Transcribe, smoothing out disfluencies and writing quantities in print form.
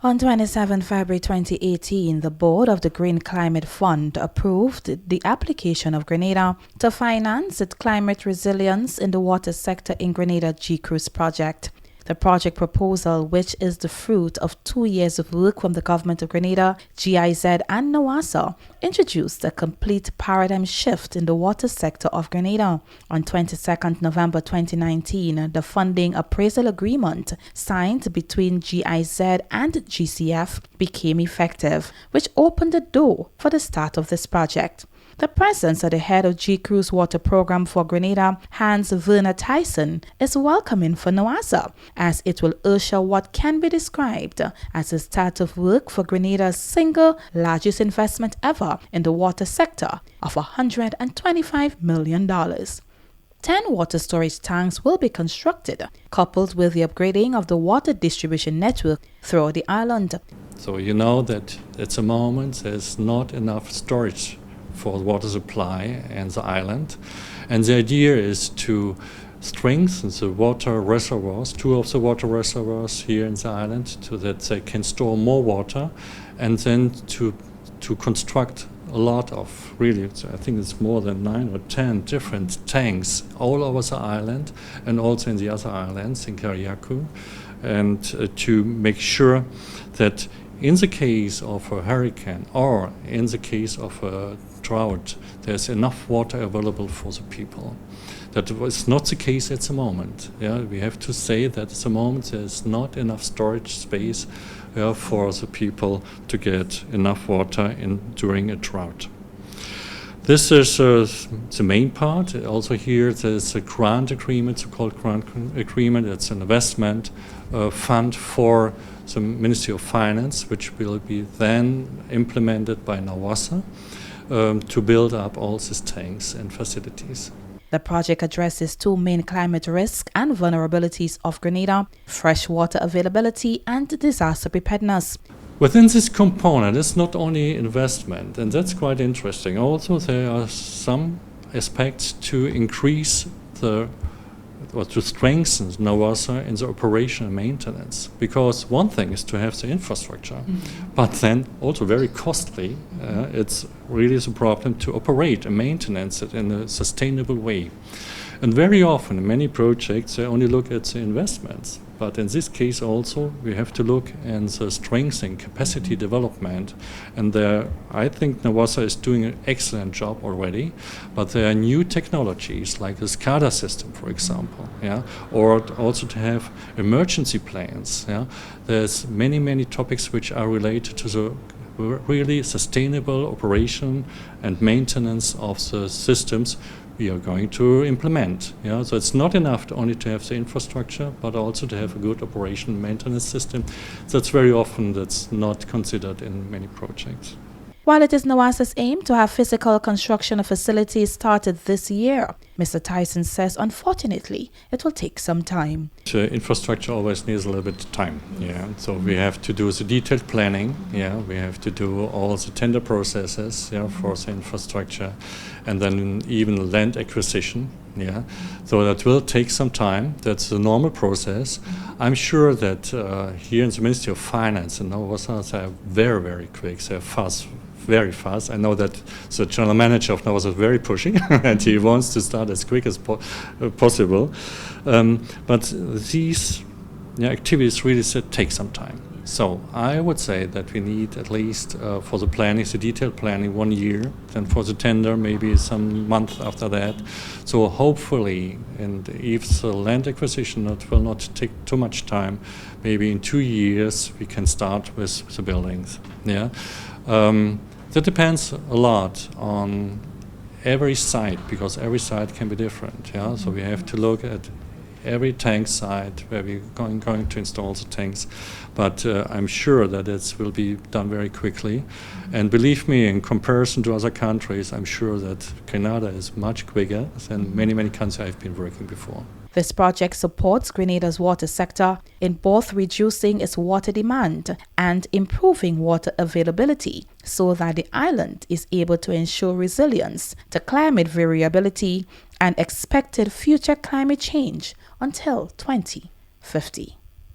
On 27 February 2018, the board of the Green Climate Fund approved the application of Grenada to finance its climate resilience in the water sector in Grenada GCRUISE project. The project proposal, which is the fruit of 2 years of work from the government of Grenada, GIZ and NOASA, introduced a complete paradigm shift in the water sector of Grenada. On 22nd November 2019, the funding appraisal agreement signed between GIZ and GCF became effective, which opened the door for the start of this project. The presence of the head of GCRUISE Water Program for Grenada, Hans-Werner Theisen, is welcoming for NOASA, as it will usher what can be described as the start of work for Grenada's single largest investment ever in the water sector of $125 million. 10 water storage tanks will be constructed, coupled with the upgrading of the water distribution network throughout the island. So you know that at the moment there's not enough storage for water supply and the island, and the idea is to strengthen the water reservoirs, 2 of the water reservoirs here in the island, so that they can store more water, and then to construct a lot of, really, I think it's more than 9 or 10 different tanks all over the island and also in the other islands in Carriacou, and to make sure that in the case of a hurricane or in the case of a drought, there's enough water available for the people. That was not the case at the moment. We have to say that at the moment there's not enough storage space for the people to get enough water during a drought. This is the main part. Also here there's a grant agreement, so-called grant agreement. It's an investment fund for the Ministry of Finance, which will be then implemented by NOASA to build up all these tanks and facilities. The project addresses 2 main climate risks and vulnerabilities of Grenada: freshwater availability and disaster preparedness. Within this component, it's not only investment, and that's quite interesting. Also, there are some aspects to increase or to strengthen NOASA in the operation and maintenance. Because one thing is to have the infrastructure, but then also very costly. It's really the problem to operate and maintenance it in a sustainable way. And very often in many projects they only look at the investments. But in this case also we have to look at the strengthening capacity development. And there I think NOASA is doing an excellent job already. But there are new technologies like the SCADA system, for example, or also to have emergency plans. There's many topics which are related to the really sustainable operation and maintenance of the systems we are going to implement. So it's not enough only to have the infrastructure, but also to have a good operation and maintenance system. That's very often that's not considered in many projects. While it is NOASA's aim to have physical construction of facilities started this year, Mr. Theisen says unfortunately it will take some time. The infrastructure always needs a little bit of time. So we have to do the detailed planning. We have to do all the tender processes for the infrastructure, and then even land acquisition. So that will take some time. That's the normal process. I'm sure that here in the Ministry of Finance and NOASA, they are very quick. They're very fast. I know that the general manager of NOASA is very pushing and he wants to start as quick as possible. But these activities really take some time. So I would say that we need at least for the planning, the detailed planning, 1 year, and for the tender maybe some month after that. So hopefully, and if the land acquisition will not take too much time, maybe in 2 years we can start with the buildings. That depends a lot on every site, because every site can be different. So we have to look at every tank site where we're going to install the tanks. But I'm sure that it will be done very quickly. And believe me, in comparison to other countries, I'm sure that Grenada is much quicker than many countries I've been working before. This project supports Grenada's water sector in both reducing its water demand and improving water availability so that the island is able to ensure resilience to climate variability and expected future climate change until 2050.